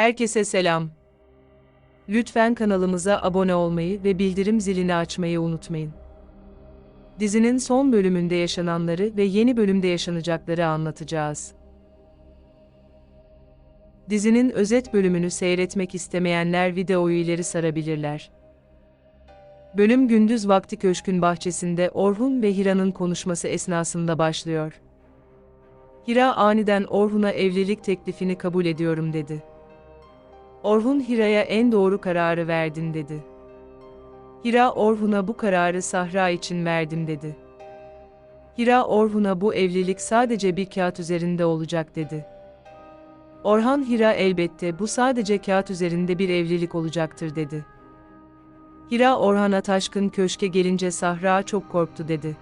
Herkese selam. Lütfen kanalımıza abone olmayı ve bildirim zilini açmayı unutmayın. Dizinin son bölümünde yaşananları ve yeni bölümde yaşanacakları anlatacağız. Dizinin özet bölümünü seyretmek istemeyenler videoyu ileri sarabilirler. Bölüm gündüz vakti köşkün bahçesinde Orhun ve Hira'nın konuşması esnasında başlıyor. Hira aniden Orhun'a evlilik teklifini kabul ediyorum dedi. Orhun Hira'ya en doğru kararı verdin dedi. Hira Orhun'a bu kararı Sahra için verdim dedi. Hira Orhun'a bu evlilik sadece bir kağıt üzerinde olacak dedi. Orhan Hira elbette bu sadece kağıt üzerinde bir evlilik olacaktır dedi. Hira Orhan'a taşkın köşke gelince Sahra çok korktu dedi.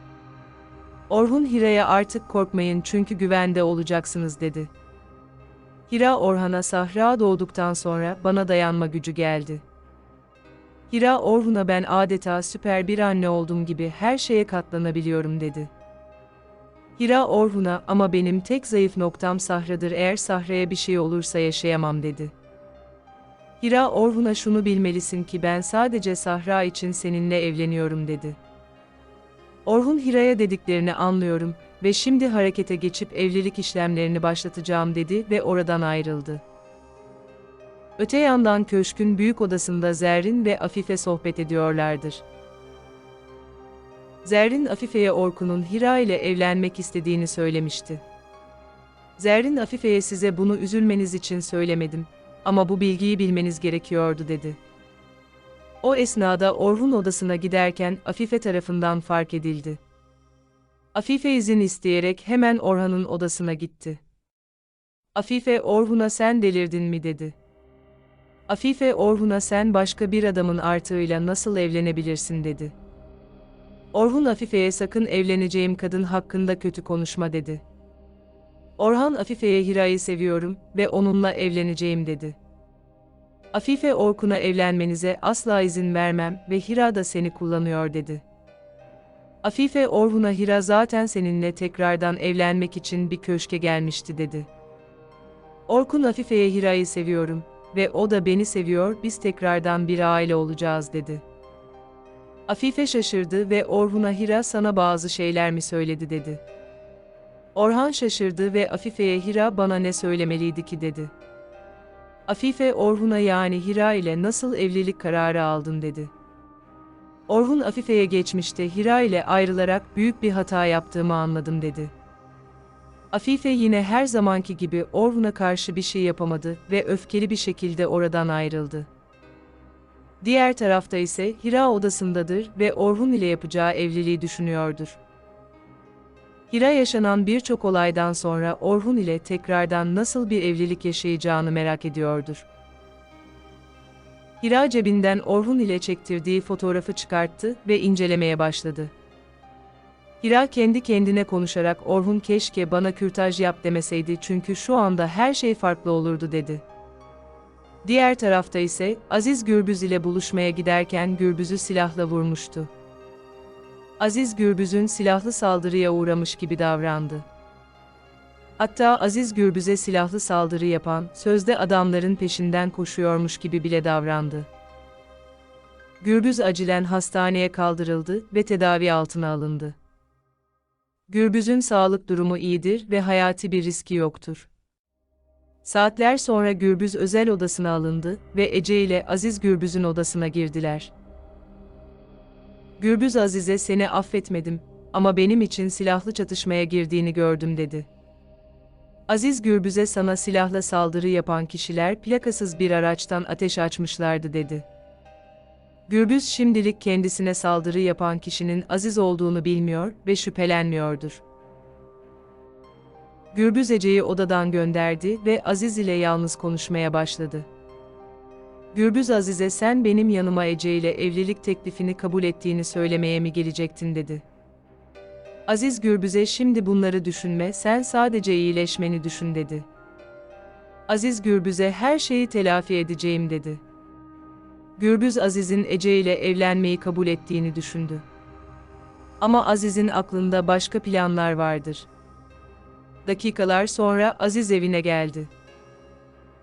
Orhun Hira'ya artık korkmayın çünkü güvende olacaksınız dedi. Hira Orhan'a Sahra doğduktan sonra bana dayanma gücü geldi. Hira Orhun'a ben adeta süper bir anne olduğum gibi her şeye katlanabiliyorum dedi. Hira Orhun'a ama benim tek zayıf noktam Sahra'dır, eğer Sahra'ya bir şey olursa yaşayamam dedi. Hira Orhun'a şunu bilmelisin ki ben sadece Sahra için seninle evleniyorum dedi. Orhun Hira'ya dediklerini anlıyorum ve şimdi harekete geçip evlilik işlemlerini başlatacağım dedi ve oradan ayrıldı. Öte yandan köşkün büyük odasında Zerrin ve Afife sohbet ediyorlardır. Zerrin Afife'ye Orkun'un Hira ile evlenmek istediğini söylemişti. Zerrin Afife'ye size bunu üzülmeniz için söylemedim ama bu bilgiyi bilmeniz gerekiyordu dedi. O esnada Orhun odasına giderken Afife tarafından fark edildi. Afife izin isteyerek hemen Orhan'ın odasına gitti. Afife Orhun'a sen delirdin mi dedi. Afife Orhun'a sen başka bir adamın artığıyla nasıl evlenebilirsin dedi. Orhun Afife'ye sakın evleneceğim kadın hakkında kötü konuşma dedi. Orhan Afife'ye Hira'yı seviyorum ve onunla evleneceğim dedi. Afife Orkun'a evlenmenize asla izin vermem ve Hira da seni kullanıyor dedi. Afife Orhun'a Hira zaten seninle tekrardan evlenmek için bir köşke gelmişti dedi. Orkun Afife'ye Hira'yı seviyorum ve o da beni seviyor, biz tekrardan bir aile olacağız dedi. Afife şaşırdı ve Orhun'a Hira sana bazı şeyler mi söyledi dedi. Orhan şaşırdı ve Afife'ye Hira bana ne söylemeliydi ki dedi. Afife Orhun'a yani Hira ile nasıl evlilik kararı aldın dedi. Orhun Afife'ye geçmişte Hira ile ayrılarak büyük bir hata yaptığımı anladım dedi. Afife yine her zamanki gibi Orhun'a karşı bir şey yapamadı ve öfkeli bir şekilde oradan ayrıldı. Diğer tarafta ise Hira odasındadır ve Orhun ile yapacağı evliliği düşünüyordur. Hira yaşanan birçok olaydan sonra Orhun ile tekrardan nasıl bir evlilik yaşayacağını merak ediyordur. Hira cebinden Orhun ile çektirdiği fotoğrafı çıkarttı ve incelemeye başladı. Hira kendi kendine konuşarak Orhun keşke bana kürtaj yap demeseydi çünkü şu anda her şey farklı olurdu dedi. Diğer tarafta ise Aziz Gürbüz ile buluşmaya giderken Gürbüz'ü silahla vurmuştu. Aziz Gürbüz'ün silahlı saldırıya uğramış gibi davrandı. Hatta Aziz Gürbüz'e silahlı saldırı yapan, sözde adamların peşinden koşuyormuş gibi bile davrandı. Gürbüz acilen hastaneye kaldırıldı ve tedavi altına alındı. Gürbüz'ün sağlık durumu iyidir ve hayati bir riski yoktur. Saatler sonra Gürbüz özel odasına alındı ve Ece ile Aziz Gürbüz'ün odasına girdiler. Gürbüz Aziz'e seni affetmedim ama benim için silahlı çatışmaya girdiğini gördüm dedi. Aziz Gürbüz'e sana silahla saldırı yapan kişiler plakasız bir araçtan ateş açmışlardı dedi. Gürbüz şimdilik kendisine saldırı yapan kişinin Aziz olduğunu bilmiyor ve şüphelenmiyordur. Gürbüz Ece'yi odadan gönderdi ve Aziz ile yalnız konuşmaya başladı. Gürbüz Aziz'e sen benim yanıma Ece ile evlilik teklifini kabul ettiğini söylemeye mi gelecektin dedi. Aziz Gürbüz'e şimdi bunları düşünme, sen sadece iyileşmeni düşün dedi. Aziz Gürbüz'e her şeyi telafi edeceğim dedi. Gürbüz Aziz'in Ece ile evlenmeyi kabul ettiğini düşündü. Ama Aziz'in aklında başka planlar vardır. Dakikalar sonra Aziz evine geldi.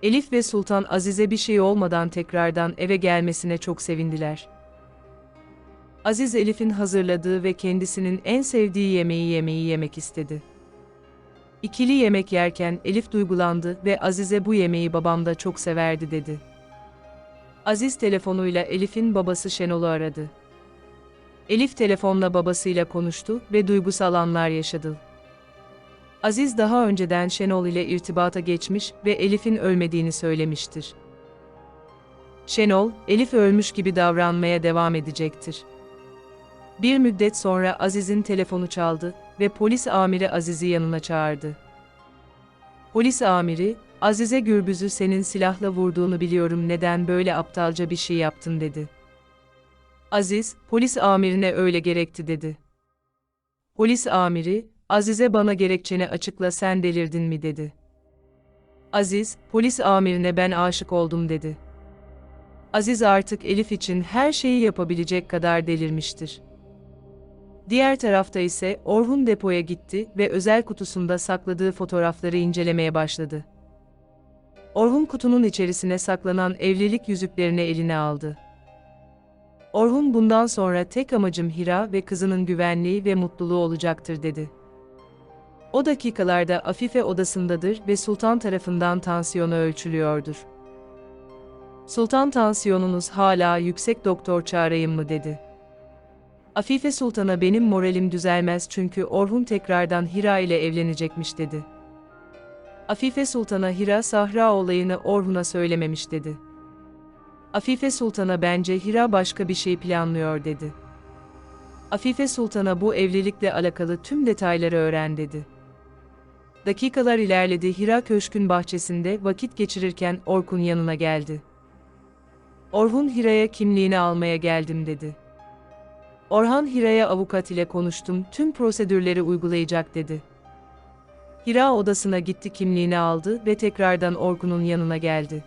Elif ve Sultan Aziz'e bir şey olmadan tekrardan eve gelmesine çok sevindiler. Aziz Elif'in hazırladığı ve kendisinin en sevdiği yemeği yemek istedi. İkili yemek yerken Elif duygulandı ve Aziz'e bu yemeği babam da çok severdi dedi. Aziz telefonuyla Elif'in babası Şenol'u aradı. Elif telefonla babasıyla konuştu ve duygusal anlar yaşadı. Aziz daha önceden Şenol ile irtibata geçmiş ve Elif'in ölmediğini söylemiştir. Şenol, Elif ölmüş gibi davranmaya devam edecektir. Bir müddet sonra Aziz'in telefonu çaldı ve polis amiri Aziz'i yanına çağırdı. Polis amiri, Aziz'e Gürbüz'ü senin silahla vurduğunu biliyorum, neden böyle aptalca bir şey yaptın dedi. Aziz, polis amirine öyle gerekti dedi. Polis amiri, Aziz'e bana gerekçeni açıkla, sen delirdin mi dedi. Aziz, polis amirine ben aşık oldum dedi. Aziz artık Elif için her şeyi yapabilecek kadar delirmiştir. Diğer tarafta ise Orhun depoya gitti ve özel kutusunda sakladığı fotoğrafları incelemeye başladı. Orhun kutunun içerisine saklanan evlilik yüzüklerini eline aldı. Orhun bundan sonra tek amacım Hira ve kızının güvenliği ve mutluluğu olacaktır dedi. O dakikalarda Afife odasındadır ve Sultan tarafından tansiyonu ölçülüyordur. Sultan, tansiyonunuz hala yüksek, doktor çağırayım mı dedi. Afife Sultan'a benim moralim düzelmez çünkü Orhun tekrardan Hira ile evlenecekmiş dedi. Afife Sultan'a Hira Sahra olayını Orhun'a söylememiş dedi. Afife Sultan'a bence Hira başka bir şey planlıyor dedi. Afife Sultan'a bu evlilikle alakalı tüm detayları öğren dedi. Dakikalar ilerledi, Hira köşkün bahçesinde vakit geçirirken Orkun yanına geldi. Orhun Hira'ya kimliğini almaya geldim dedi. Orhan Hira'ya avukat ile konuştum, tüm prosedürleri uygulayacak dedi. Hira odasına gitti, kimliğini aldı ve tekrardan Orkun'un yanına geldi.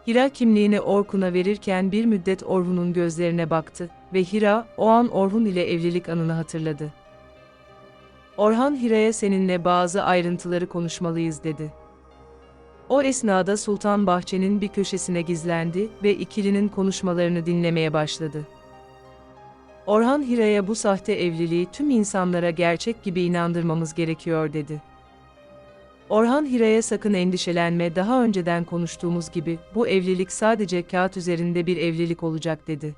Hira kimliğini Orkun'a verirken bir müddet Orhun'un gözlerine baktı ve Hira o an Orhun ile evlilik anını hatırladı. Orhan Hira'ya seninle bazı ayrıntıları konuşmalıyız dedi. O esnada Sultan bahçenin bir köşesine gizlendi ve ikilinin konuşmalarını dinlemeye başladı. Orhan Hira'ya bu sahte evliliği tüm insanlara gerçek gibi inandırmamız gerekiyor dedi. Orhan Hira'ya sakın endişelenme, daha önceden konuştuğumuz gibi bu evlilik sadece kağıt üzerinde bir evlilik olacak dedi.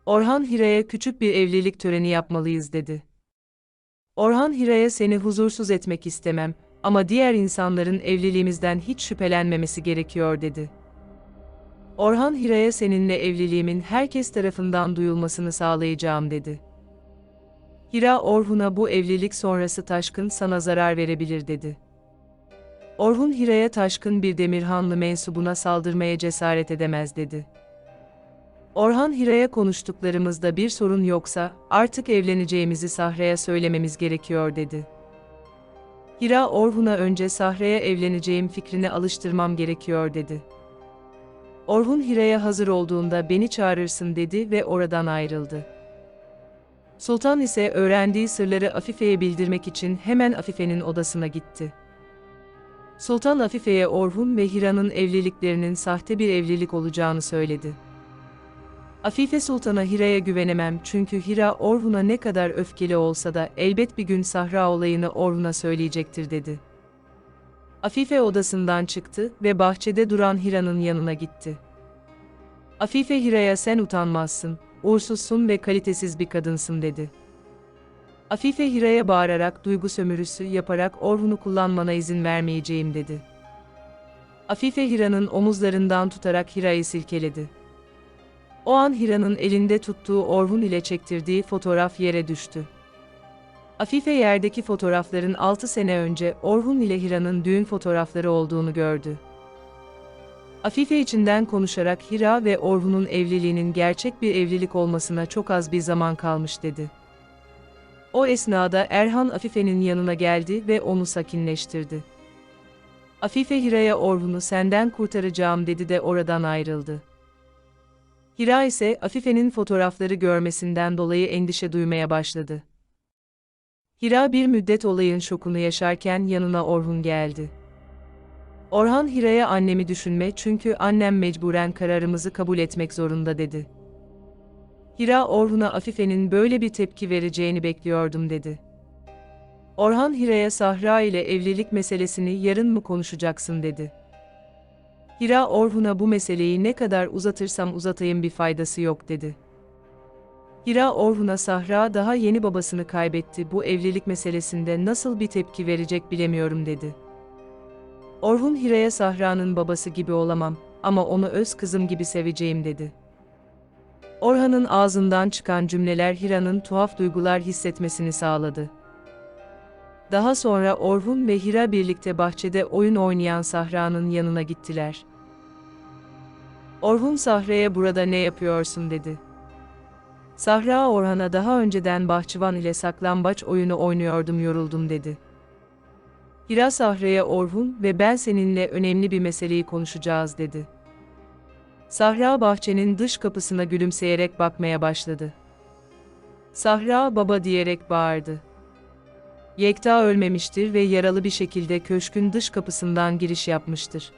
Orhan Hira'ya küçük bir evlilik töreni yapmalıyız dedi. Orhan Hira'ya seni huzursuz etmek istemem ama diğer insanların evliliğimizden hiç şüphelenmemesi gerekiyor dedi. Orhan Hira'ya seninle evliliğimin herkes tarafından duyulmasını sağlayacağım dedi. Hira Orhun'a bu evlilik sonrası Taşkın sana zarar verebilir dedi. Orhun Hira'ya Taşkın bir Demirhanlı mensubuna saldırmaya cesaret edemez dedi. Orhan Hira'ya konuştuklarımızda bir sorun yoksa artık evleneceğimizi Sahra'ya söylememiz gerekiyor dedi. Hira Orhun'a önce Sahra'ya evleneceğim fikrini alıştırmam gerekiyor dedi. Orhun Hira'ya hazır olduğunda beni çağırırsın dedi ve oradan ayrıldı. Sultan ise öğrendiği sırları Afife'ye bildirmek için hemen Afife'nin odasına gitti. Sultan Afife'ye Orhun ve Hira'nın evliliklerinin sahte bir evlilik olacağını söyledi. Afife Sultan'a Hira'ya güvenemem çünkü Hira Orhun'a ne kadar öfkeli olsa da elbet bir gün Sahra olayını Orhun'a söyleyecektir dedi. Afife odasından çıktı ve bahçede duran Hira'nın yanına gitti. Afife Hira'ya sen utanmazsın, uğursuzsun ve kalitesiz bir kadınsın dedi. Afife Hira'ya bağırarak duygu sömürüsü yaparak Orhun'u kullanmana izin vermeyeceğim dedi. Afife Hira'nın omuzlarından tutarak Hira'yı silkeledi. O an Hira'nın elinde tuttuğu Orhun ile çektirdiği fotoğraf yere düştü. Afife yerdeki fotoğrafların 6 sene önce Orhun ile Hira'nın düğün fotoğrafları olduğunu gördü. Afife içinden konuşarak Hira ve Orhun'un evliliğinin gerçek bir evlilik olmasına çok az bir zaman kalmış dedi. O esnada Erhan Afife'nin yanına geldi ve onu sakinleştirdi. Afife Hira'ya Orhun'u senden kurtaracağım dedi de oradan ayrıldı. Hira ise Afife'nin fotoğrafları görmesinden dolayı endişe duymaya başladı. Hira bir müddet olayın şokunu yaşarken yanına Orhun geldi. Orhan Hira'ya annemi düşünme çünkü annem mecburen kararımızı kabul etmek zorunda dedi. Hira Orhun'a Afife'nin böyle bir tepki vereceğini bekliyordum dedi. Orhan Hira'ya Sahra ile evlilik meselesini yarın mı konuşacaksın dedi. Hira Orhun'a bu meseleyi ne kadar uzatırsam uzatayım bir faydası yok dedi. Hira Orhun'a Sahra daha yeni babasını kaybetti, bu evlilik meselesinde nasıl bir tepki verecek bilemiyorum dedi. Orhun Hira'ya Sahra'nın babası gibi olamam ama onu öz kızım gibi seveceğim dedi. Orhan'ın ağzından çıkan cümleler Hira'nın tuhaf duygular hissetmesini sağladı. Daha sonra Orhun ve Hira birlikte bahçede oyun oynayan Sahra'nın yanına gittiler. Orhun Sahra'ya burada ne yapıyorsun dedi. Sahra Orhan'a daha önceden bahçıvan ile saklambaç oyunu oynuyordum, yoruldum dedi. Hira Sahra'ya Orhun ve ben seninle önemli bir meseleyi konuşacağız dedi. Sahra bahçenin dış kapısına gülümseyerek bakmaya başladı. Sahra baba diyerek bağırdı. Yekta ölmemiştir ve yaralı bir şekilde köşkün dış kapısından giriş yapmıştır.